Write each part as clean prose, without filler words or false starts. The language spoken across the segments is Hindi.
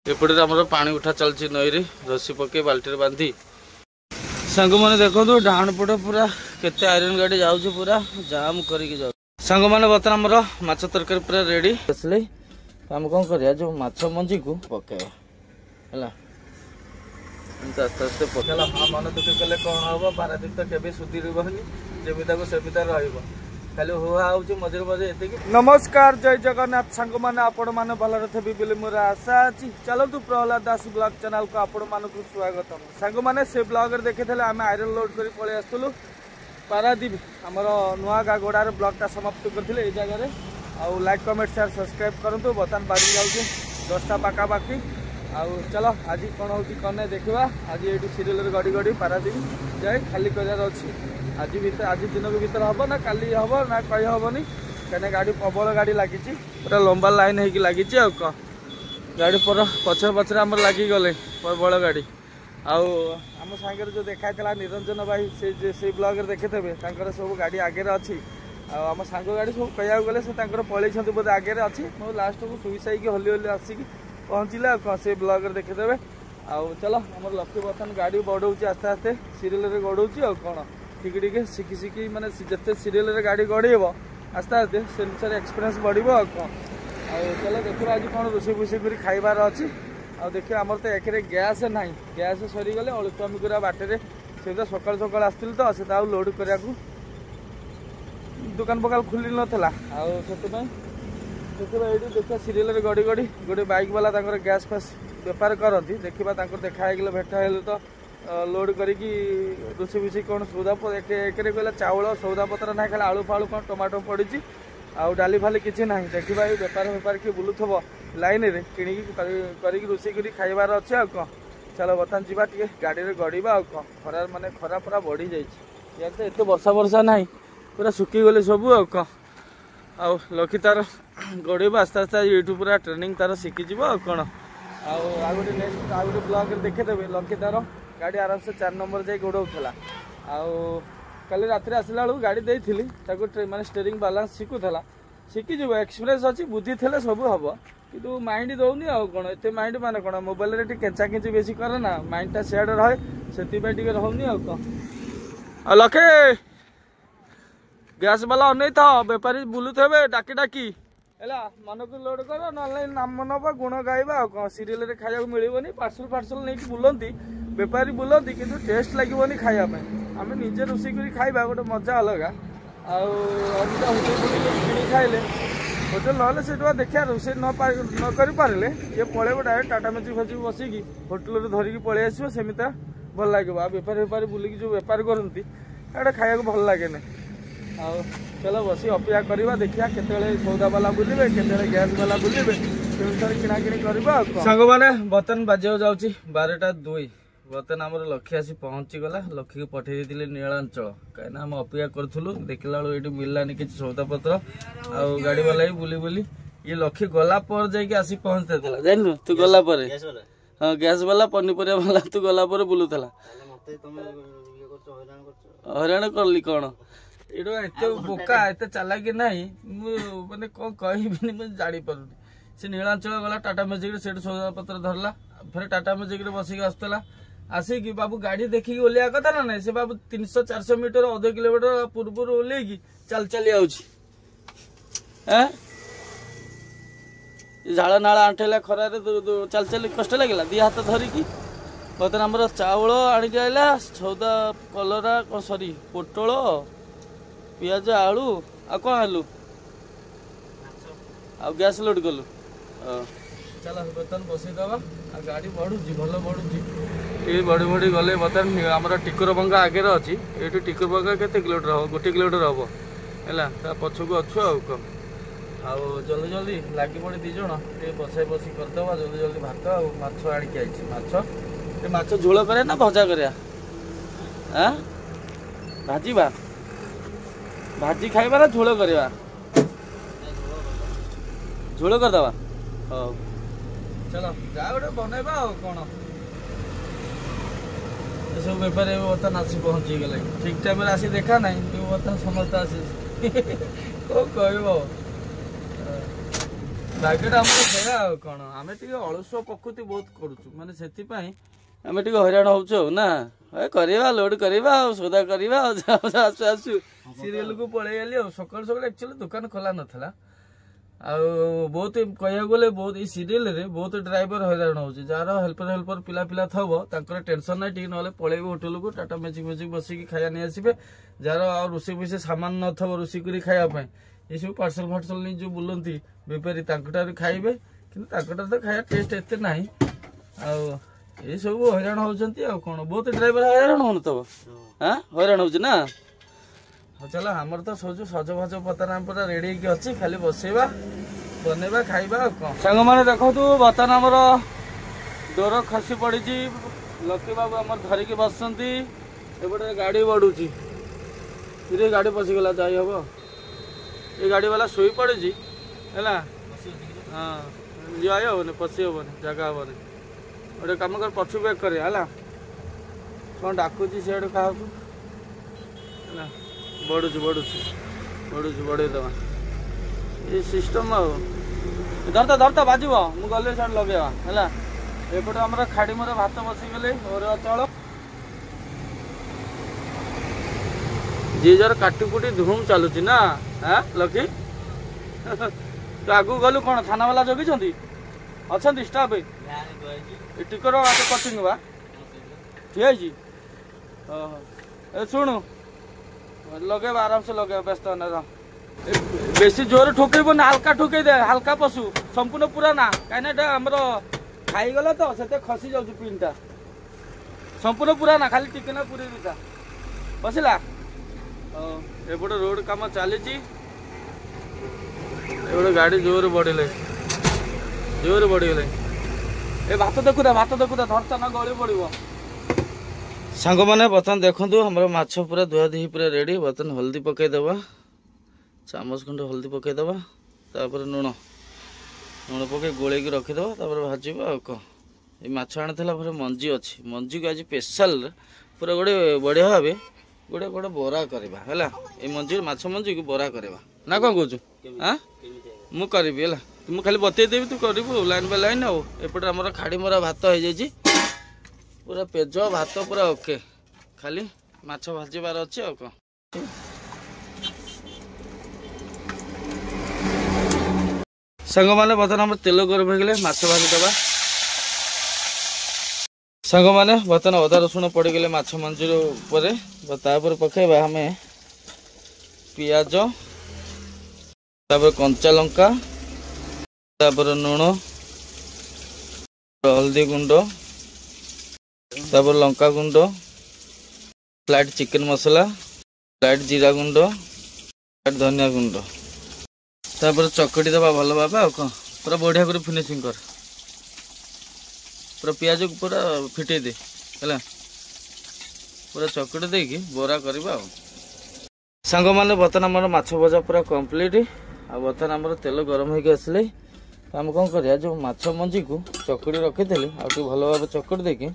एपटे आमर पानी उठा चलती नई रे रसी पके बाल्टी बांधी सांग मैंने देखो डाण पट पूरा केते आयरन गाड़ी जाऊँ पूरा जाम करके जाऊ सांग मैंने बर्तमान आमर माछ तरकारी पूरा रेडी आसले आम कौन कर जो माछ मंजी को पकेवा है आस्ते आस्ते पकेला हाँ मन दुख कले कौन हम पारादीप तो केवे सुधीरबनी जमीता को सेमिता रहा खाली हुआ हो मझे मझे ये नमस्कार जय जगन्नाथ सांग मैंने आपण मैंने भलरे थे बोली मोर आशा अच्छी चलतु प्रहलाद दास ब्लॉग चैनल को आपण मानक स्वागत सांग मैंने से ब्लॉग देखी आम आयरन लोड कर पलि आसलु पारादीप आमर नुआ गागोड़ार ब्लॉगटा समाप्त करते जगह आउ लाइक कमेंट शेयर सब्सक्राइब करूँ बर्तमान बाड़ी जाऊँ 10टा पाखापाखि आउ चलो आज कौन हो कौन देखा आज ये सीरियल गड़ी गड़ी पारादीप जाए खाली करार अच्छी आज दिन को भीतर हम ना काली हम ना कही हेनी कहीं गाड़ी प्रबल गाड़ी लगी पूरा लंबा लाइन हो लगी गाड़ी पर पछर पछर आम लगिगले प्रबल गाड़ी आम सागर जो देखा निरंजन भाई से ब्लॉग देखे सब गाड़ी आगे अच्छी आम सांग गाड़ी सब कह गले से पलैं बोधे आगे अच्छी मैं लास्ट को सुईसाई हली हली आसिक पहुँचले से ब्लॉग देखेदेवे आउ चलो आम लक्ष्य बर्तमान गाड़ी बढ़ाऊँ आस्ते आस्ते सीरियल गढ़ाऊँ कौन टिके टिके शिखी शिखी मैंने जिते सीरियल गाड़ी गड़ेब आस्ते आस्ते से अनुसार एक्सपीरियंस बढ़ कौन चलो देखो आज कौन रोसे फुसे कर खाइबार अच्छी देखिए आमर तो एक गैस ना गैस सरीगले अल्पामी गुरा बाटे से सकाल सकाल आसती तो से लोड करने को दुकान पकाल खुली नाला ये देखा सीरियल गड़ी गड़ी गोटे बाइक वाला गैस फैस बेपार करती देखा देखा भेटा तो लोड करी रोषे फुषे कौन सौदा एक कहला चाउल सौदा पत्र ना खाली आलू फालू कौन टमाटो पड़ी आउ डाली फाली किसी ना देखा ये बेपार बेपार किए बुलूब लाइन में किणी रोषे कर खाइबार अच्छे आ कौन चलो बर्तमान जावा टे गाड़ी में गड़वा कौन खरार माने खरा पूरा बढ़ी जाए तो एत वर्षा वर्षा ना पूरा सुखी गले सब आ कौन आउ लकी तार गड़वा आस्ते आस्ते यूट्यूब पूरा ट्रेनिंग तार शिखीज कौन आ गोटे नेक्स्ट आ गोटे ब्लॉग देखेदेवे लकी तार गाड़ी आराम से 4 नंबर जाए गोड़ाऊला कल रात आसला बेलू गाड़ी देती माने स्टेरिंग बालांस शिखुला शिखीज एक्सपीरियंस अच्छी बुद्धि थे सब हम कि माइंड दौनी आ कौन एत माइंड माने कौन मोबाइल में केंचा केंची बेसी करे ना माइंडटा सेड रहे से रोनी आ कौन लखे गैस वाला अन था बेपारी बुलुथे डाकी डाकी है मन को लोड कर नाम नवा गुण गाइबा कौन सीरियल खाया मिलनी पार्सल फार्सल नहीं बुलती बेपारी बुलती कि टेस्ट लगे खायापी आम निजे रोषे कर खाइबा गोटे मजा अलग होटेल कि खाइले होटेल ना से देखा रोषे न पारे ये पलैब डायरेक्ट टाटा मैजिक फाजिक बसिकी होटेल धरिकी पलि आसो सेमती भल लगे आ बेपारी बेपारी बुलिकी जो बेपार करती खाया भल लगे ना चलो बसी अपेक्षा करवा देखिया केते सौदा वाला बुलिबे केते गैस वाला बुलिबे किना किणी करबा सांग माने बर्तन बाजिया जाउची 12:02 बर्तन आमर लक्ष्य आसी पहुँची गला लक्ष्य को पठे देते नीलांचल कहीं आम अपेक्षा करूँ देखला बेलू ये मिललानी कि सौदा पत्र आ गाड़ी वाला ही बुली बुली ये लक्ष्य गला पर जाइए आसी पहुँचते था जान तू गला हाँ गैस वाला पनीपरिया वाला तू गला पर बुलूला हईराण करली कौन ये एत बोका एत चालाकी ना माने कौन कहबी मुझे जापर से नीलांचल गला टाटा मैजिक से सौदा पत्र धरला फिर टाटा मैजिक बसिक आसला आसिक बाबू गाड़ी देखिकी ओल्लिया कथा ना ना से बाबू 300-400 मीटर अध किलोमीटर पूर्व ओल्लैकी चल चली झाड़ नाड़ आंठेला खरारे चल चल कष्ट लगे दी हाथ धरिकी बर्तमान आमर चाउल आणिक आइला सौदा कलरा सॉरी पोटल पियाज आलू आ कौन आलू आ गैस लोड कलु चल बर्तमान बसईदबा आ गाड़ी बढ़ुची भल बढ़ुची ये बढ़ी बढ़ी गले बर्तमान आम टिकुरबंगा आगे अच्छी ये टिकुरबंगा केते किलोमीटर हम 1 किलोमीटर हम है पछक अच्छु आउ जल्दी जल्दी लगी पड़े दिज ये बसाई बसी करदे जल्दी जल्दी भात आ माछ आणिक आई माछ झोल करे ना भजा करिया भाजीबा भाजी खाइबा ना झोल करवा झोल करदबा हाँ चलो जा गोटे बनैबा कौन सब बेपार बर्तमान आसी पहुँची गले ठीक टाइम आसी देखा ना बर्तमान समस्त आसी कौन कह टार्गेट आमर सेया कौन आम टे अलसुआ प्रकृति बहुत करुचु माने से आम टे हईराण हो ना करवा लोड करवा सौदा करवा आसु आसु सीरियल को पलि गली सकाल सकाल एक्चुअली दुकान खोला नाला बहुत कह गले बहुत सीरियल रे बहुत ड्राइवर हईराण हो जार हेल्पर हेल्पर पिला पिला थब तांकर टेंशन ना ठीक ना पलैबे होटेल को टाटा मैजिक मैजिक बसिकी खाया नहीं आसबे जार रोषे फुसे सामान न थब रोषे कर खायापाई ये सब पार्सल फार्सल नहीं जो बुलती बेपारी खाइबे कि तो खाया टेस्ट एते ना ये सब हईराण होती कौन बहुत ड्राइवर हईराण हो तब हाँ हईराण हो ना हाँ चलो आमर तो सोचु सजभज बर्तमान पूरा रेडी अच्छी खाली बसेबा बनवा खाइबा कौन सांग मैंने देखो बर्तमान आमर डोर खसी पड़ी लकी बाबू आम धरिकी बसती एपटे गाड़ी बढ़ुची धीरे गाड़ी पशिगला जाई हम ये गाड़ी वाला शोई पड़े है हाँ जाई हेनी पशि हेनी जगह हेनी गोटे कम कर पछु बैक कर कौन डाकुची सीआड़ क्या बढ़ुची बढ़ुची बढ़ुची बढ़े दवा ये सिस्टम धरता धरता बाजब मुझे गले साइड लगेवा है एपटे आम खाड़ी मोर भात बसीगले और चल जी जार काटिकुटी धूम चलुची ना हाँ लकी तो आगू गलु कौन थाना वाला जगी अच्छा स्टाफ टिकर कटिंग बा ठीक है शुणु लगे आराम से लगे व्यस्त न बेसी जोर ठोकेब ना हल्का ठोके दे हल्का पशु संपूर्ण पूरा ना कहीं आमर खाईगला तो से खसी जाऊँ पिनटा संपूर्ण पूरा ना खाली टिके ना पूरी दीता बसला एपटे रोड काम चली गाड़ी जोर बढ़ले ए भात देखुदा धरता ना गली पड़ो सांग मैंने बर्तमान देखु हमारे माछ पूरा धुआ धुई पूरा रेडी बर्तमान हल्दी पकईदे चामच खंड हल्दी पकईदे लुण लुण पकई गोल रखीदे भाजब आ ये माछ आनी फिर मंजी अच्छी मंजी को आज स्पेशल पूरा गोटे बढ़िया भाव गोटे गोटे बरा करवा है ये मंजी माछ मंजी को बरा करवा ना कौन कौन हाँ मु करी है तुम खाली बतईदेवी तू करू लाइन बाय लाइन आउटे आम खाड़ी मरा भात हो जाए पूरा पेज भात पूरा ओके खाली माछ भाजबार अच्छे आ कौन सांग मैंने बर्तमान आम तेल गरम हो गले माछ भाजीदबा सांग मैंने बर्तमान अदा रसुण पड़गले माछ मंजूर उपर पकेबा आम पियाज कंचा लंका लुण हल्दी गुंड लंका गुंड स्लाइड चिकन मसला स्लाइड जीरा गुंड स्लाइड धनिया गुंड चकटी दबा भल बाबा आ कौन पूरा बढ़िया कर फिनिशिंग कर पूरा पियाज को पूरा फिटे दे है पूरा चकटी देकी बरा करवा सांग मैंने बर्तमान आम माछ भजा पूरा कंप्लीट आ बर्तमान आम तेल गरम होगी आसले आम कौन कर जो माछ मंजी को चकड़ी रखी आगे भल भाव चकड़ी देकी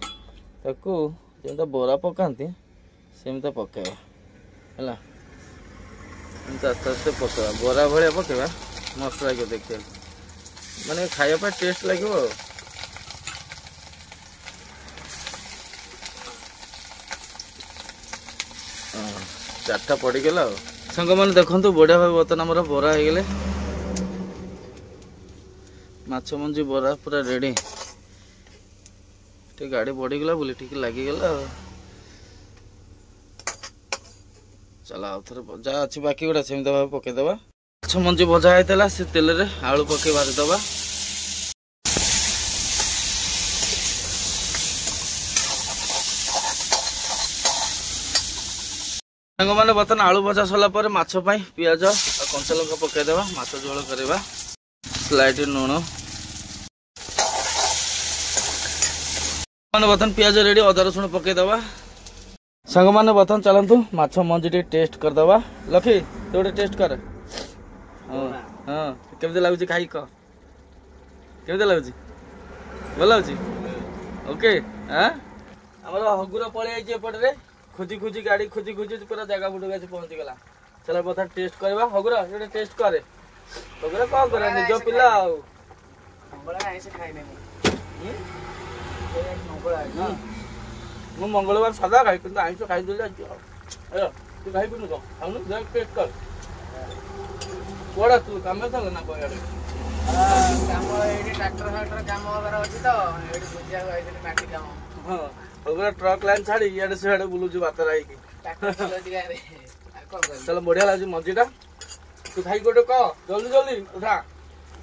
जमी बरा पकाती सेमता पकेबा है आस्ते आस्ते पकेबा बरा भाया पकेबा मस्त लगे देखिए माने खाया टेस्ट लगे चार्टा पड़गला सांग मैंने देखु बढ़िया भाव बर्तमान आम बरा हो गले माछ मंजी बरा पूरा रेडी टे गाड़ी बढ़ीगला बोली ठीक लगिगला चल आउ थे जहाँ अच्छी बाकी गुड़ा सेमती भाव पकईदबा माछ मंजी भजा होता से तेल रे आलू पकई भाजीदबा सांग मैंने बर्तमान आलू भजा सरला माछ पियाज कंचा लंका पकईदबा माछ झोल करवा स्लाइड लुण बर्तमान पियाज रेडी अदा रसुण पकईदबा सांग मैंने बर्तमान चलतु माछ मंजी टेस्ट करदबा लकी तो गोटे टेस्ट कर हाँ हाँ केमती लगुच खाई कह केमती लगुच भल अच्छी ओके हाँ आम हगुर पलि आई एपटे खोजी खोजी गाड़ी खोजी खोजी पूरा जगह बुटक आसी पहुँची गला चल बर्तमान टेस्ट करवा हगुर ये टेस्ट करे ତୋରେ କଣ କରେ ନିଜ ପିଲା ଆଉ ମଙ୍ଗଳବାର ଆଇଁଷ ଖାଇନି ମୁଁ ମଙ୍ଗଳବାର ସାଧା ଖାଇ କିନ୍ତୁ ଆଇଁଷ ଖାଇଦେଲି ଆଜି ଆଉ ତୁ ଖାଇବୁନି କଣ ଖାଉନୁ ଯାଇ ପେକ୍ କର କୁଆଡେ ତୁ କାମ ଚାଲ ନା କୁଆଡେ କାମ ଏଇଠି ଟ୍ରାକ୍ଟର କାମ ହବାର ଅଛି ତ ଏଇଠି ବୁଝିବାକୁ ଯାଇଥିଲି ମାଟି କାମ ହଁ ଟ୍ରକ୍ ଲାଇନ୍ ଛାଡି ଇଆଡେ ସିଆଡେ ବୁଲୁଛୁ ବାତରା ହେଇକି ଚାଲ ବଢିଆ ଲାଗୁଛି ମଞ୍ଜିଟା ତୁ ଖାଇ ଗୋଟେ କହ ଜଲ୍ଦି ଜଲ୍ଦି ଉଠା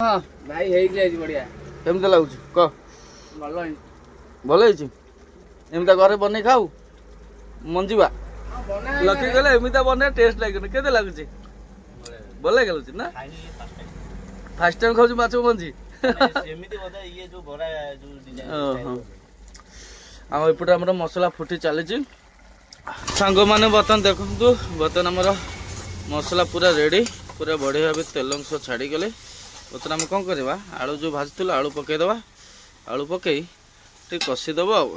ହଁ ଭାଇ ହେଇଛି ଆଜି ବଢିଆ କେମିତି ଲାଗୁଛି କହ ଭଲ ହେଇଛି ଭଲ ହେଇଛି ଏମିତି ଘରେ ବନେଇ ଖାଉ ମଞ୍ଜିବା ଲକି ଗଲେ ଏମିତି ବନେଇ ଟେଷ୍ଟ ଲାଗିବନି କେତେ ଲାଗୁଛି ଭଲ ଲାଗୁଛି ନା ଫାର୍ଷ୍ଟ ଟାଇମ ଖାଉଛି ମାଛ ମଞ୍ଜି ଆମ ଏପଟେ ଆମର ମସଲା ଫୁଟି ଚାଲିଛି ସାଙ୍ଗମାନେ ବର୍ତ୍ତମାନ ଦେଖନ୍ତୁ ବର୍ତ୍ତମାନ ଆମର ମସଲା ପୁରା ରେଡି ପୁରା ବଢିଆ ଭାବେ ତେଲ ଅଂଶ ଛାଡ଼ିଗଲେ ବର୍ତ୍ତମାନ ଆମେ କ'ଣ କରିବା ଆଳୁ ଯେଉଁ ଭାଜିଥିଲୁ ଆଳୁ ପକେଇଦେବା ଆଳୁ ପକେଇ ଟିକେ କଷିଦେବା ଆଉ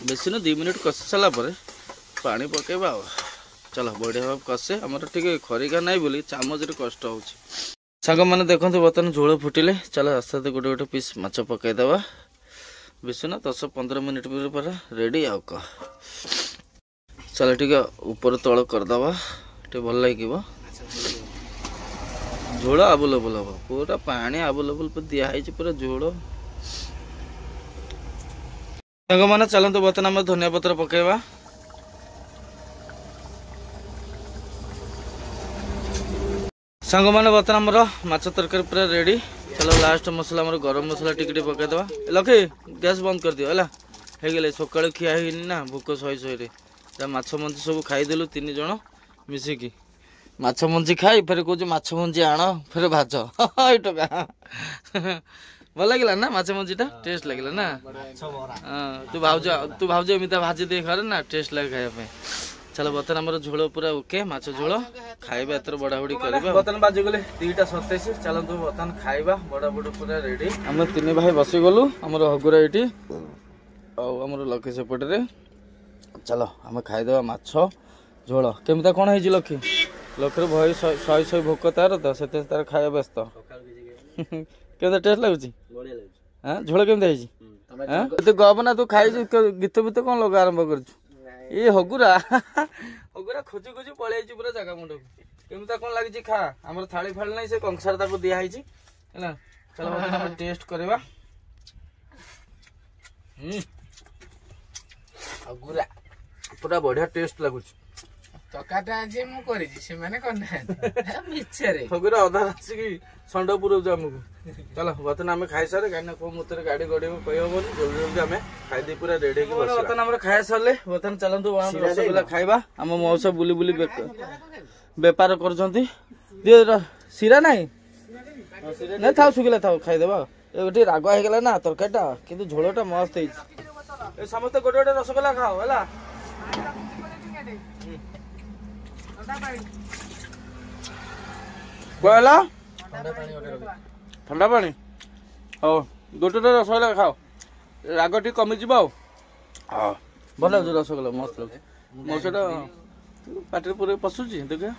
ବେଶୀ ନୁହଁ 2 ମିନିଟ୍ କଷି ସାରିଲା ପରେ ପାଣି ପକେଇବା ଆଉ ଚାଲ ବଢିଆ ଭାବେ କଷେ ଆମର ଟିକେ ଖରିକା ନାହିଁ ବୋଲି ଚାମଚରେ କଷ୍ଟ ହେଉଛି ସାଙ୍ଗମାନେ ଦେଖନ୍ତୁ ବର୍ତ୍ତମାନ ଝୋଳ ଫୁଟିଲେ ଚାଲ ଆସ୍ତେ ଆସ୍ତେ ଗୋଟେ ଗୋଟେ ପିସ୍ ମାଛ ପକେଇଦେବା ବେଶୀ ନା 10-15 ମିନିଟ୍ ପରେ ରେଡି ଆଉ କହ ଚାଲ ଟିକେ ଉପର ତଳ କରିଦେବା ଟିକେ ଭଲ ଲାଗିବ ଝୋଳ ଆଭେଲେବୁଲ ହବ ପୁରା ପାଣି ଆଭେଲେବୁଲ ଦିଆହେଇଛି ପୁରା ଝୋଳ ସାଙ୍ଗମାନେ ଚାଲନ୍ତୁ ବର୍ତ୍ତମାନ ଆମେ ଧନିଆ ପତ୍ର ପକେଇବା ସାଙ୍ଗମାନେ ବର୍ତ୍ତମାନ ଆମର ମାଛ ତରକାରୀ ପୁରା ରେଡି ଚାଲ ଲାଷ୍ଟ ମସଲା ଆମର ଗରମ ମସଲା ଟିକେ ଟିକେ ପକେଇଦେବା ଲକି ଗ୍ୟାସ୍ ବନ୍ଦ କରିଦିଅ ହେଲା ହେଇଗଲେ ସକାଳୁ ଖିଆ ହେଇନି ନା ଭୋକ ଶହେ ମାଛ ମଞ୍ଜି ସବୁ ଖାଇଦେଲୁ 3 ଜଣ ମିଶିକି ମାଛ ମଞ୍ଜି ଖାଇ ଫେରେ କହୁଛୁ ମାଛ ମଞ୍ଜି ଆଣ ଫେରେ ଭାଜ ଏଇ ଟଙ୍କା ଭଲ ଲାଗିଲା ନା ମାଛ ମଞ୍ଜିଟା ଟେଷ୍ଟ ଲାଗିଲା ନା ତୁ ଭାଉଜ ଏମିତି ଭାଜି ଦେଇ ଘରେ ନା ଟେଷ୍ଟ ଲାଗେ ଖାଇବା ପାଇଁ ଚାଲ ବର୍ତ୍ତମାନ ଆମର ଝୋଳ ପୁରା ଓକେ ମାଛ ଝୋଳ ଖାଇବା ଏଥର ବଢାବଢି କରିବା ବର୍ତ୍ତମାନ ବାଜିଗଲେ 2:27 ଚାଲନ୍ତୁ ବର୍ତ୍ତମାନ ଖାଇବା ବଢାବଢି ପୁରା ରେଡି ଆମେ 3 ଭାଇ ବସିଗଲୁ ଆମର ହଗୁରା ଏଇଠି ଆଉ ଆମର ଲକି ସେପଟରେ ଚାଲ ଆମେ ଖାଇଦେବା ମାଛ ଝୋଳ କେମିତି କ'ଣ ହେଇଛି ଲକ୍ଷୀର ଭୟ ଶହେ ଭୋକ ତାର ତ ସେଥିପାଇଁ ତାର ଖାଇବା ବ୍ୟସ୍ତ କେମିତି ଟେଷ୍ଟ ଲାଗୁଛି ଝୋଳ କେମିତି ହେଇଛି ତୁ ଗପ ନା ତୁ ଖାଇଛୁ ଗୀତ ଫିତ କ'ଣ ଲଗା ଆରମ୍ଭ କରିଛୁ ଏ ହଗୁରା ଖୋଜି ଖୋଜି ପଳେଇଛି ପୁରା ଜାଗା ମୁଣ୍ଡକୁ କେମିତି କ'ଣ ଲାଗିଛି ଖା ଆମର ଥାଳି ଫାଳି ନାହିଁ ସେ କଂସାରେ ତାକୁ ଦିଆହେଇଛି ହେଲା ଚାଲ ଆମେ ଟେଷ୍ଟ କରିବା ହଗୁରା ପୁରା ବଢିଆ ଟେଷ୍ଟ ଲାଗୁଛି ତରକାରୀଟା ଆଜି ମୁଁ କରିଛି ସେମାନେ କରିନାହାନ୍ତି ମିଛରେ ହଗୁରା ଅଧା ଆସିକି ଷଣ୍ଢ ପୁରଉଛୁ ଆମକୁ ଚାଲ ବର୍ତ୍ତମାନ ଆମେ ଖାଇସାରେ କାହିଁକିନା କୋଉ ମୁହୂର୍ତ୍ତରେ ଗାଡି ଗଡିବ କହିହବନି ଜଲ୍ଦି ଜଲ୍ଦି ଆମେ ଖାଇଦେଇ ପୁରା ରେଡି ହେଇକି ବର୍ତ୍ତମାନ ଆମର ଖାଇବା ସରିଲେ ବର୍ତ୍ତମାନ ଚାଲନ୍ତୁ ରସଗୋଲା ଖାଇବା ଆମ ମଉସା ବୁଲି ବୁଲି ବେପାର କରୁଛନ୍ତି ଶିରା ନାହିଁ ନାଇଁ ଥାଉ ଶୁଖିଲା ଥାଉ ଖାଇଦେବା ଟିକେ ରାଗ ହେଇଗଲା ନା ତରକାରୀଟା କିନ୍ତୁ ଝୋଳଟା ମସ୍ତ ହେଇଛି ଏ ସମସ୍ତେ ଗୋଟେ ଗୋଟେ ରସଗୋଲା ଖାଅ ହେଲା କହିଲା ଥଣ୍ଡା ପାଣି ହଉ ଗୋଟେ ରସଗୋଲା ଖାଅ ରାଗ ଟିକେ କମିଯିବ ଆଉ ହଁ ଭଲ ଲାଗୁଛି ରସଗୋଲା ମସ୍ତ ଲାଗୁଛି ମଉସାଟା ପାଟିରେ ପୁରା ପଶୁଛି ଦେଖିବା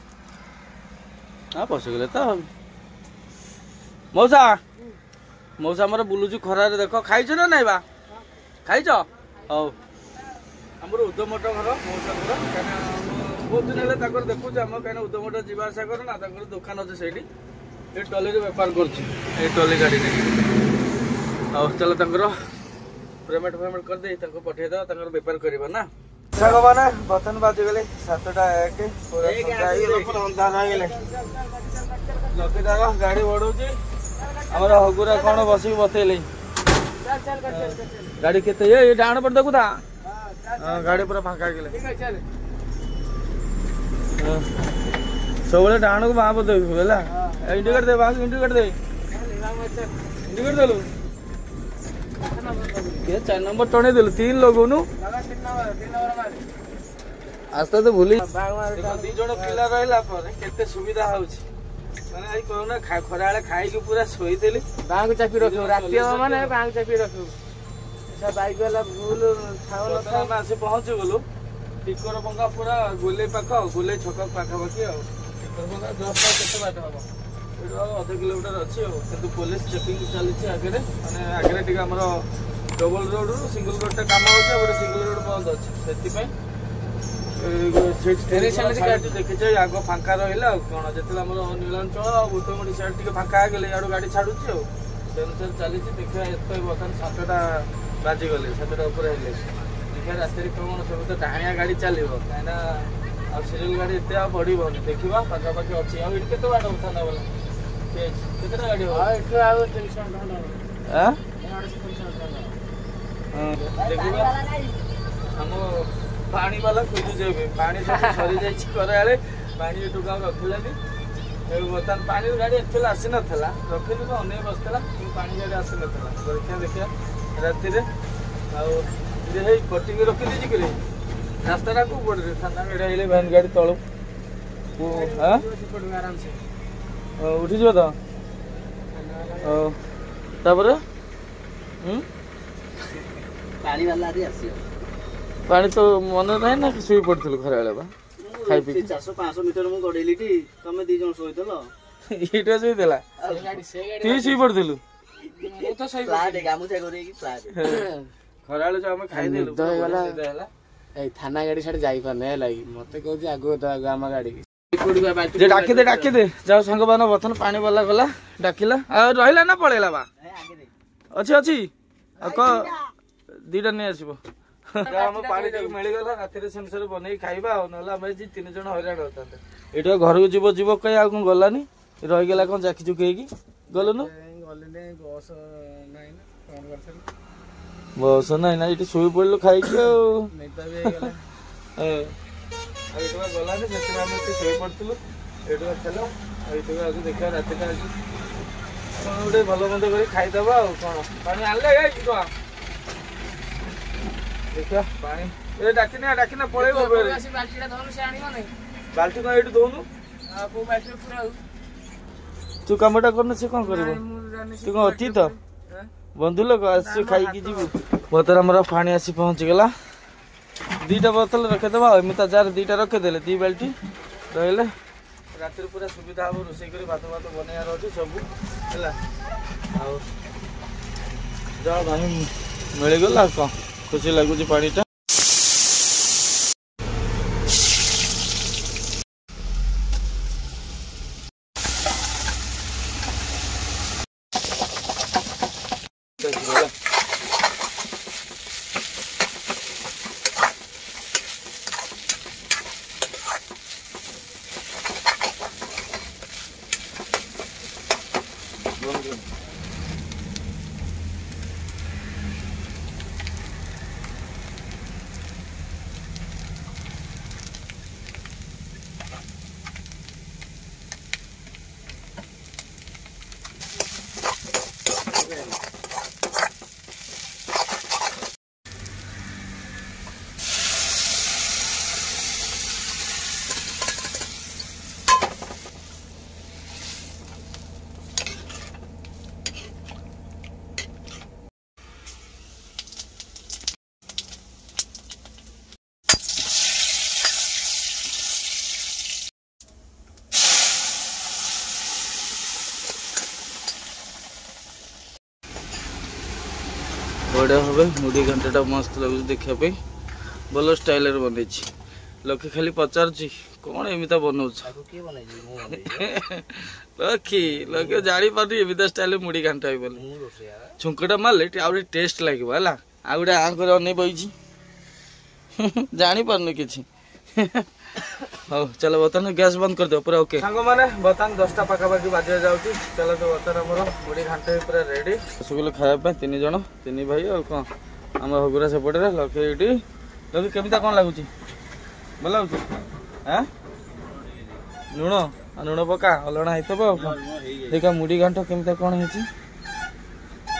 ହଁ ପଶିଗଲେ ତ ମଉସା ଆମର ବୁଲୁଛୁ ଖରାରେ ଦେଖ ଖାଇଛ ନା ନାଇଁ ବା ଖାଇଛ ହଉ ଆମର ଉଦମଠ ଘର ମଉସାଙ୍କର ବହୁତ ଦିନ ହେଲେ ତାଙ୍କର ଦେଖୁଛୁ ଆମ କାହିଁକିନା ଉଦମଠ ଯିବା ଆସିବା କରେ ନା ତାଙ୍କର ଦୋକାନ ଅଛି ସେଇଠି ଏ ଟଲିରେ ବେପାର କରୁଛି ଏ ଟଲି ଗାଡ଼ିରେ ଆଉ ଚାଲ ତାଙ୍କର ପେମେଣ୍ଟ କରିଦେଇ ତାଙ୍କୁ ପଠେଇଦେବା ତାଙ୍କର ବେପାର କରିବା ନା ସାଙ୍ଗମାନେ ବର୍ତ୍ତମାନ ବାଜିଗଲେ 7:01 ଅନ୍ଧାର ହେଇଗଲେ ଲକିଦାର ଗାଡ଼ି ବଢଉଛି ଆମର ହଗୁରା କ'ଣ ବସିକି ବତେଇଲେ ଗାଡ଼ି କେତେ ଏ ଡାହାଣ ପଟେ ଦେଖୁଥା ଗାଡ଼ି ପୁରା ଫାଙ୍କା ହେଇଗଲେ ସବୁବେଳେ ଡାହାଣକୁ ବାଁ ବତେଇବୁ ହେଲା ଇଣ୍ଡିକେଟ ଦେ ବାଁ ଇଣ୍ଡିକେଟ ଦେଲୁ 4 ନମ୍ବର ଟଣେଇ ଦେଲୁ 3 ଲଗଉନୁ ଆସ୍ତେ ଆସ୍ତେ ଭୁଲି 2 ଜଣ ପିଲା ରହିଲା ପରେ କେତେ ସୁବିଧା ହଉଛି ମାନେ ଆଜି କହୁନା ଖରାବେଳେ ଖାଇକି ପୁରା ଶୋଇଥିଲି ବାଁକୁ ଚାପି ରଖିବୁ ରାତି ହବ ମାନେ ବାଁକୁ ଚାପି ରଖିବୁ ବାଇକ ବାଲା ଭୁଲ ଆମେ ଆସି ପହଞ୍ଚିଗଲୁ ଟିକର ବଙ୍କା ପୁରା ଗୋଲେଇ ଛକ ପାଖାପାଖି ଆଉ ଟିକର ବଙ୍କା କେତେ ବାଟ ହବ अध किलोमीटर अच्छी किंतु पुलिस चेकिंग चली आगे माने आगे टे आम डबल रोड रु सिंगल रोड टा काम होता गोटे सिंगल रोड बंद अच्छे से देखिए आग फांका रहा कौन जो नीलांचल बुद्धमुड़ी साइड टे फांका आगे इे गाड़ी छाड़ू से अनुसार चली देखिए बर्तमान 7टा बाजिगले 7टा ऊपर देखिए राति कौन सब तो डाणिया गाड़ी चलो कहीं सीरियल गाड़ी एत बढ़नी देखा पाखापाखि अच्छी आठ के बाट थाना वाला केतटा गाड़ी देखा आम पानी वाला खोजुचे पानी सब सरी जाए पानी टुका रखिलानी बर्तमान पानी गाड़ी एक्चुअली आसी नाला रखिलु अन बसला पानी गाड़ी आसी नाला परीक्षा देखिए राति कटिंग रखी दीजिए कि रास्ता को पड़े थाना गाड़ी भैन गाड़ी तलू उठीज तो पानी तो मन ना ना शुई पड़ू खरा बा खाई पी 400-500 मीटर मु गडेली टी तमे दी जण सोइतलो इटा सोइतला ती शुई पड़ू मु तो सही फ्लाट गामुचा करे की फ्लाट खरा जो हम खाई देलु तो होला ए थाना गाड़ी साडे जाई परने लागि मते कहू जे आगो गामा गाड़ी जे डाकी दे जाओ संग बानो बतन पानी वाला गला डाकिला आ रहिला ना पळेला बा अछि अछि आ क दीटा नै आसीबो हम पानी जग मिली गला राति रे सेंसर बनै खाइबा नला हम जी 3 जण हैरान होताते एटा घर को जीव जीव कई आ कोन गलानी रहि गेला कोन जाकी चुकेई की गलो न गले बस नाही ना फोन करथि बस नाही ना इटी सोई पड़लो खाई के नेता भी गेला अरे तो गलानी जति हम इटी सोई पड़तलु एटो चलो एटो आज देखा राति का आज कोन उडे भलो मंद करी खाई दबा कोन पानी आले गाय की को देखा पानी ए डाकिना पळेबो बाल्टी धनु से आनी माने बाल्टी को एटु दोनु आ को बाल्टी पूरा तू कामटा करन से कोन करबो तू को अति तो बंधु लोग आसी खाई की जीबू बोतल हमरा पानी आसी पहुंच गेला दीटा बोतल रखे दबा एमिता जार दीटा रखे देले दी बाल्टी रहले रातिर पूरा सुविधा हो रोसई करी भात बनेयार अछि सब हला आ जा भाई मिल गेला को खुशी लागुची पानीटा बढ़िया भाव मुड़ी घंटा मस्त लगुच देखा भल स्टाइल बन लोके खाली पचार कौन एमता बनाऊ लखी लोके जानी पार्टी एमता स्टाइल मुड़ी घंटा छुंकटा मारे टेस्ट लगे है आ गोटे आँखर अन बही जानी पार्न कि हाँ चलो बर्तमान गैस बंद कर दो पूरा ओके सांग मैंने बर्तमान 10टा पाखापाखि बाजे जाऊँगी चलो तो बर्तमान आम मुड़ी घाटे पूरा रेडी रसगुल्ला खाया 3 जन 3 भाई और कौन आम हगुरा सेपटे लखे ये लगे केमिता कौन लगुच भल लगुच हाँ लुण लुण पका अलणा होता देखा मुड़ी घाट केमिता कौन है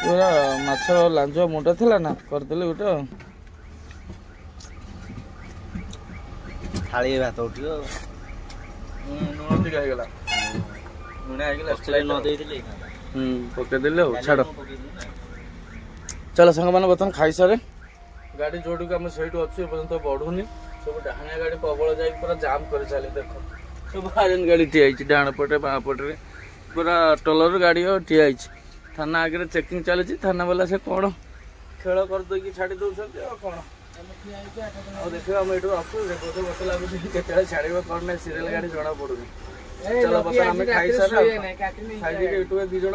पूरा माछ लांज मुंडा थी ना करदे गोटे थाली भात उठियो लुण टिका होगला लुणा न देइदिले पकईदे छाड़ चलो सांग मैंने बर्तमान खाई सारे गाड़ी जोड़ के से पर्यंत बढ़ुनी सब डाणिया गाड़ी प्रबल जा पूरा जाम कर चली देख सब आयरन गाड़ी ठिया डाण पटे बाँ पटे पूरा टोलर गाड़ी ठिया थाना आगे चेकिंग चली थाना वाला से कौन खेल करदे छाड़ी दौरान कौन देखिए आम ये आसू बस लगुच के छाड़ कौन ना सीरियल गाड़ी जना पड़ूनी चलो बस आम खाई सारे खाई यूट्यूब दी जन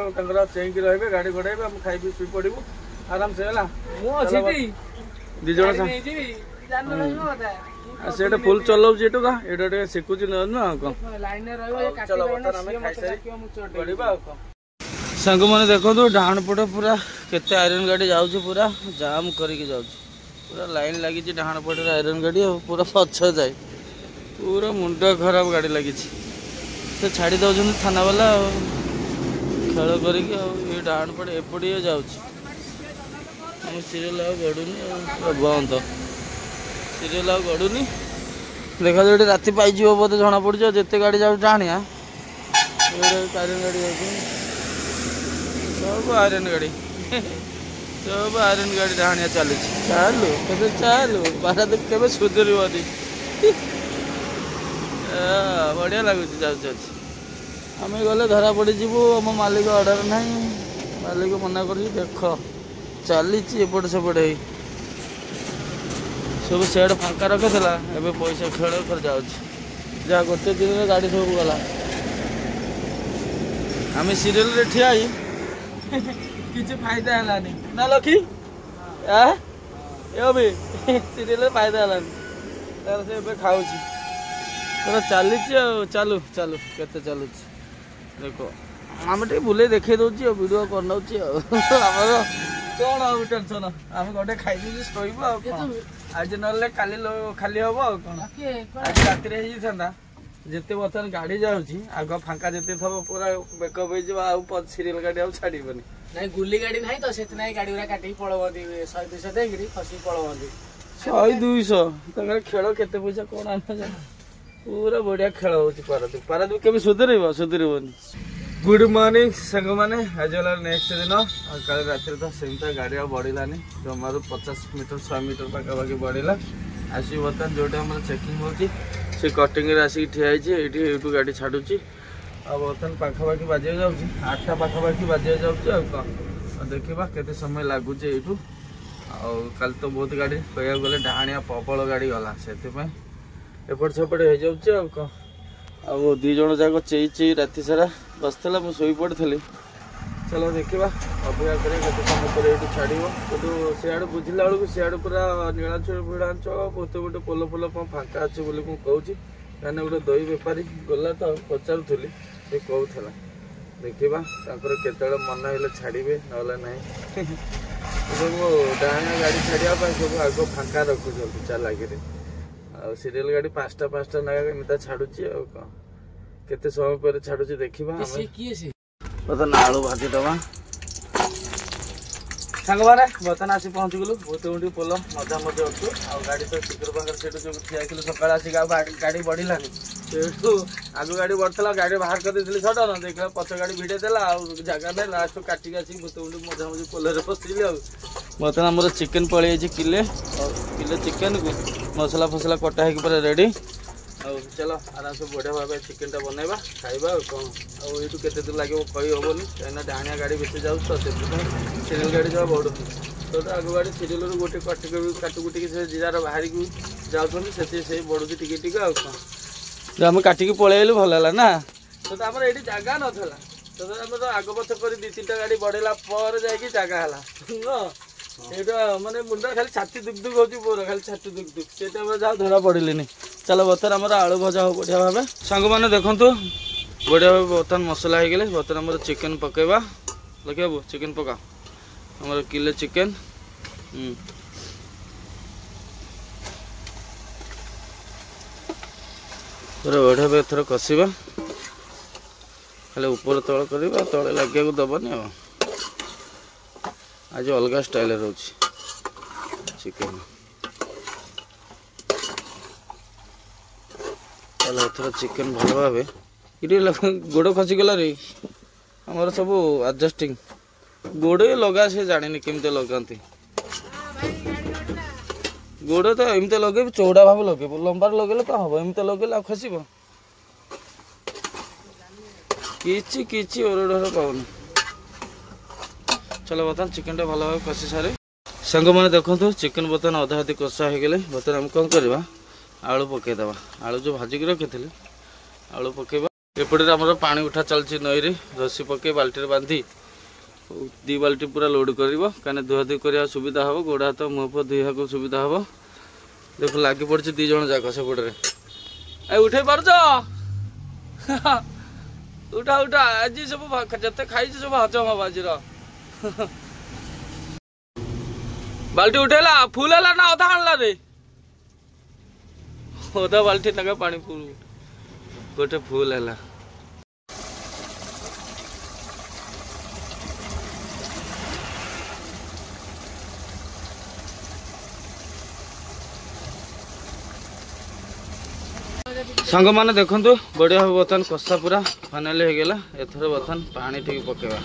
चेक रहे गाड़ी गड़े आम खाई शुई पड़ू आराम से दी जन से फुल चलाऊ ये शिखुच ना चलो बर्तमान आम खाई सांग मैंने देखो डाण पट पूरा केते आयरन गाड़ी जाऊँ पूरा जाम करके जाऊँ पूरा लाइन लगी डाण पटे आयरन गाड़ी पूरा पछ जाए पूरा मुंड खराब गाड़ी लगी से छाड़ी दौरान थाना वाला खेल करके डाण पटे एपटे जाऊँ सीरियल गड़ुनी बंद सीरियल गड़ुनी देखा जो राति पाई बोधे जना पड़ जिते गाड़ी जाऊँ डाणिया आयरन गाड़ी जाऊँ सब आयरन गाड़ी सब आयरन गाड़ी डाणिया चली चालू के चालू पारादीप के सुधरनी बढ़िया लगुच जाऊँ आम गले धरा पड़ जीवु आम मालिक अर्डर ना मालिक मना कर देख चली एपट सेपट सब सेड फांका रखा एवं पैसा खेल कर जाऊँ जहाँ गोटे दिन में गाड़ी सब गला आम सीरियल रे ठिया किसी फायदा है ना लखी भी सीरियल फायदा है से खाऊ पूरा चली चालू चालू के चलु देख आम टे बुले देखे दौर वीडियो करना कौन आ टेंशन आम गोटे खाई शोब आज ना खाली खाली हम आज राति था जिते बर्तमान गाड़ी जाऊँगी आग फांका जिते थब पूरा बेकअप हो सीरियल गाड़ी आउ छाड़बनी नहीं गुली गाड़ी नहीं तो से गाड़ी गुरा काटिक पलवती 100-200 देकरी खसी पलवती 100-200 खेल केते पैसा कौन आना पूरा बढ़िया खेल हो पारादीप के सुधरबनी गुड मॉर्निंग सांग मैंने आज वाला नेक्स्ट दिन कल रात तो सेमता गाड़ी बढ़लानी जमार 50 मीटर 100 मीटर पाखापाखि बढ़ला आसी बर्तमान जो चेकिंग होती से कटिंग आसिक ठिया ये गाड़ी छाड़ुची आ बर्तमान पाखापाखि बाजे जाऊँगी 8टा पाखापाखि बाजे जाऊँ देखा केते समय लगुच यू कल तो बहुत गाड़ी कह गले डाणिया प्रबल गाड़ी गला से एपट सेपट हो जाऊँ आ दी जन जाक चेई चेई राति सारा बसला मुई पड़ी चलो देखा अपेक्षा करें समय पर ये छाड़ो कितु सियाड़ बुझला बेलू सियाड़ पूरा नीलाचल फीड़ांचल बहुत गोटे पोल फोल कौन फांका अच्छे बोली मुझे कहूँ कहीं गोटे दही बेपारी गला तो पचारूली से कहूला देखा केत मन है छाड़े ना ना सब डाणिया गाड़ी छाड़ापी सब आग फांका रखुच्च चालाकी सीरियल गाड़ी 5टा ना छाड़ुची केते समय पर छाड़ुची देखा बर्तमान आलू भाजी दबा सांग मैंने बर्तमान आसी पहुँच गलु बहुत पोल मजा मजा अच्छु आ गाड़ी तो शीघ्र पाखे से जो ठिया सकाल आसिक गाड़ी बढ़लानी से आग गाड़ी बढ़ला गाड़ी बाहर कर देती सडन देखा पछ गाड़ी भिड़े देला जगह ना लास्ट काटिक आसिक बहुत मजा मजी पोल पशिली बर्तमान आम चिकेन पलि किले चिकेन को मसला फसला कटा हो पूरा रेडी चलो आराम से बढ़िया भाव चिकेन टा बनवा खाइबा कौन आठ के दिन लगे कही हेनी कहीं डाणिया गाड़ी बेसी जाऊँ तो सीरियल गाड़ी जावा बढ़ू तो आग गाड़ी सीरियल गोटे काटुकुटिक से जिजार बाहर जाऊँ से बढ़ुची टिके टिके कौन आम काटिक पलैलु भल है ना तो आम ये जगह नाला तो आम तो आग पछ कर 2-3टा गाड़ी बढ़ेला पर जाकि जगह है एटा माने मुंडा खाली छाती दुख दुख होची पूरा खाली छाती दुख दुख सेटा में जा धरा पड़िलेनी चलो बर्तमान आमर आलू भजा हो बढ़िया भाव सांग मैंने देखु बढ़िया भाव बर्तमान मसला हो गले बर्तमान आम चिकेन पकेबा लगे चिकेन पका आम किले चिकेन पूरा बढ़िया भाव एथर कषा खाली ऊपर तल करवा तले लगे दबनी आज अलग स्टाइल रोच चिकेन चलो एथर चिकेन भल भाव ये गोड़ खसीगला रे आमर सब आडजस्टिंग गोड़े लगा से जानी केमती लगाती गोड़ तो एमती लगे चौड़ा भाव लगे लंबार लगे तो हम एमती लगे खसब किछि किछि ओरडर पाउन। चलो बर्तमान चिकन टा भल भाव कषि सारे सांग मैंने देखो चिकन बर्तमान अधा अधी कषा हो गले बर्तमान आम कौन करवा आलू पकईदे आलू जो भाजिक रखी आलू पकेबा एपटे आम पानी उठा चलती नई रे रस्सी पकई बाल्टी बांधी 2 बाल्टी पूरा लोड कर कहीं धुआधुई करने सुविधा हम गोड़ हाथ मुँह फुह धुआ को सुविधा हम देख लगी पड़ी 2 जन जाक सेपटे उठे पारच उठा उठा आज सब जिते खाई सब हजम हम आज बाल्टी उठेला फुल है ना अधा आणला रे अधा बाल्टी लगा पानी गोटे फुल है। सांग मैंने देखु बढ़िया बर्तमान कषा पूरा फाइनाल हो गला एथर बर्तमान पानी ठीक पकेबा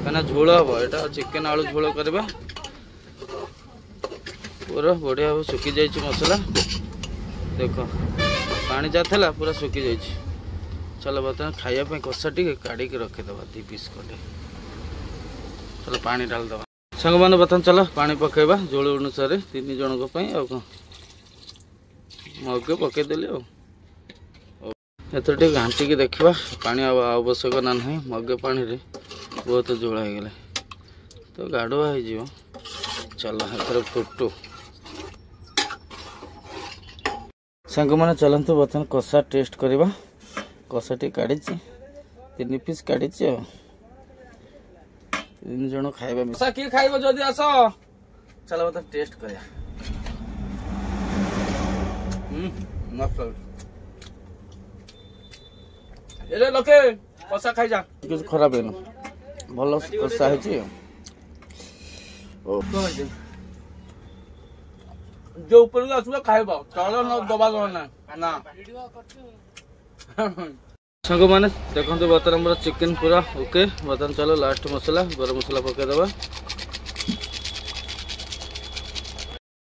कहीं झोल हम यहाँ चिकेन आलू झोल करवा पूरा बढ़िया भाव सुखी जाइए मसला देख पानी जहाँ था पूरा सुखी जाइए। चलो बर्तमान खायापी कषा टी काढ़ी रखीदे 2 पीस खंडे चलो पानी डालदे सांग मैंने बर्तमान चलो पानी पकेबा झोल अनुसार 3 जन मगे पकईदेली एथर घाटिकी देखा पानी आवश्यक ना ना मगे पानी रे बहुत झोल हो गले तो गाढ़ुआ हो चलो एथर फुटू सांग मैंने चलतु बर्तमान कषा टेस्ट करवा कषा टी काढ़ी 3 पीस काढ़ी 3 जन खाइबा मिसा किए खाइबो जदी आस चलो बर्तमान टेस्ट करिया मस्त एले लके कषा खाई जा कुछ खराब है भल कषा है जो ऊपर आसो खाइबा चल न दबा ना सांग मैंने देखो बर्तमान हमारा चिकेन पूरा ओके बर्तमान चलो लास्ट मसला गरम मसला पकईदे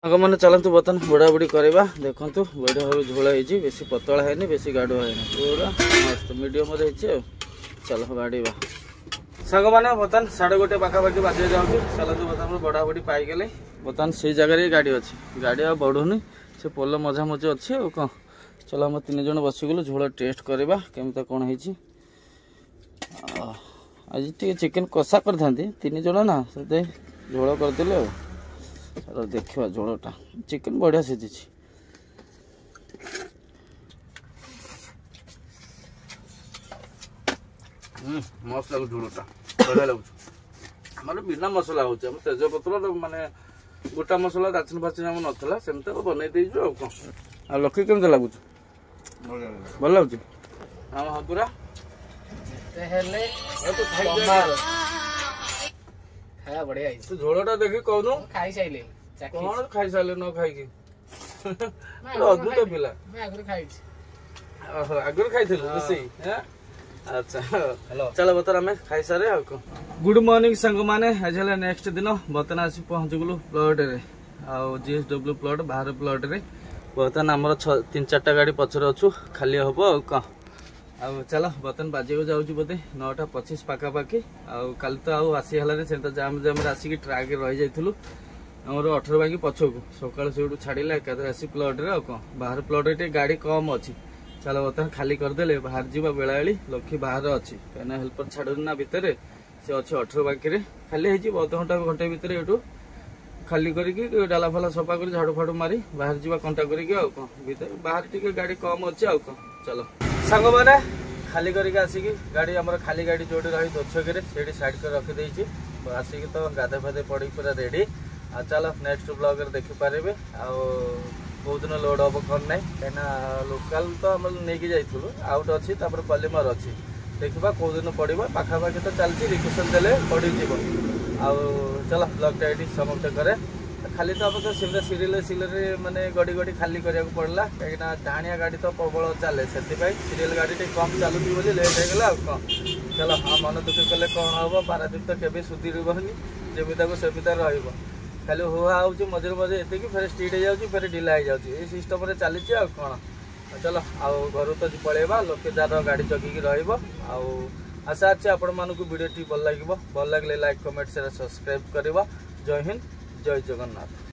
सांग मैंने चलतु बर्तमान बुड़ा बुड़ी करवा देखु बढ़िया भाव झोल हो बेसी पतला है बेसी गाढ़ुआ है पूरा मस्त मीडियम चलो गाड़वा सांग मैंने बर्तमान 1:30 पाखापाखि बाजे जाऊँ चलतु बर्तमान बड़ा बुड़ी पाईगले बर्तमान से जगह गाड़ी अच्छी गाड़ी आ बढ़ुनी से पोल मझा मझी अच्छी और कौन चलो आम 3 जन बसीगलु झोल टेस्ट करवा केमता कौन है आज टे चिकेन कषा कर 3 जन ना से झोल करदे चलो देखा झोलटा चिकेन बढ़िया सीझी मस्त लगुच झोलटा बढ़िया लगुच हमारे बिना मसला हो तेजपत्र माने गोटा मसला दाचिन फाचिन आम नाला सेमती बनई देजु आ लकी केमती लगुच भल लगुच आम हतुरा खाया बढ़िया तू झोलटा देखी कहनु खाई साइले कौन खाई सारे न खाई अद्भुत पिला आगुरी खाई अच्छा चलो बर्तमान आम खाई सारे गुड मॉर्निंग सांग मैंने आज नेक्स्ट दिन बर्तमान आसी पहुँचगलु प्लट रे GSW प्लट बाहर प्लट रे बर्तमान आमर 3-4टा गाड़ी पछरे अच्छु खाली हम आ चलो बर्तमान बाजे जाऊँ बोधे 9:25 पाखापाखि आल तो आसी है से जाम जाम आसिक ट्राक रही जाइलु आमर 18 बाकी पछकू सकाल से छाड़ा एकादे आसी प्लट रे बाहर प्लट रे गाड़ी कम अच्छी चलो बर्तमान खाली करदे बाहर जा बेला लक्ष्मी बाहर अच्छी कहीं हेल्पर छाड़ू ना भितर से अच्छे 18 बाकी खाली हो घंटे भितर ये खाली करके डाला फाला सफा कर झाड़ू फाड़ू मारी बाहर जा कंटा कर बाहर टी गाड़ी कम अच्छे आउ कौन चलो सांग मैंने खाली करके आसिक गाड़ी आम खाली गाड़ी जो रही दक्षके से साइड कर रखीदे आसिक तो गाधे फाधे पड़ी पूरा रेडी आ चलो नेक्स्ट ब्लॉग देखिपारे कौ दिन लोड हम कौन ना कहीं लोकाल तो आम नहीं जाइलु आउट अच्छी पलिमर अच्छी देखा कौ दिन पड़ा पाखापाखि तो चलती रिक्वेशन देले पड़ चलो ब्लॉगटा ये समाप्त करे खाली तो हम सीरियल सीरियल माने गड़ी गड़ी खाली करा पड़ा कहीं डाणिया गाड़ी तो प्रबल चले से सीरियल गाड़ी कम चलुची बोली लेट होगा कौन चलो हाँ मन दुखी कले कौन हम पारादीप तो केवे सुधीरबनी जमीता सेमिता रहा खाली हुआ हो मझे मझे एतिक फिर स्टीड हो फिर ढिला हो जाए सिस्टम चली कौन चलो आउ घर तो पलैबा लोके जार गाड़ी जगिकी रहा आशा अच्छे आपण मानक वीडियो भल लगे लाइक कमेंट शेयर सब्सक्राइब करवा। जय हिंद जय जगन्नाथ।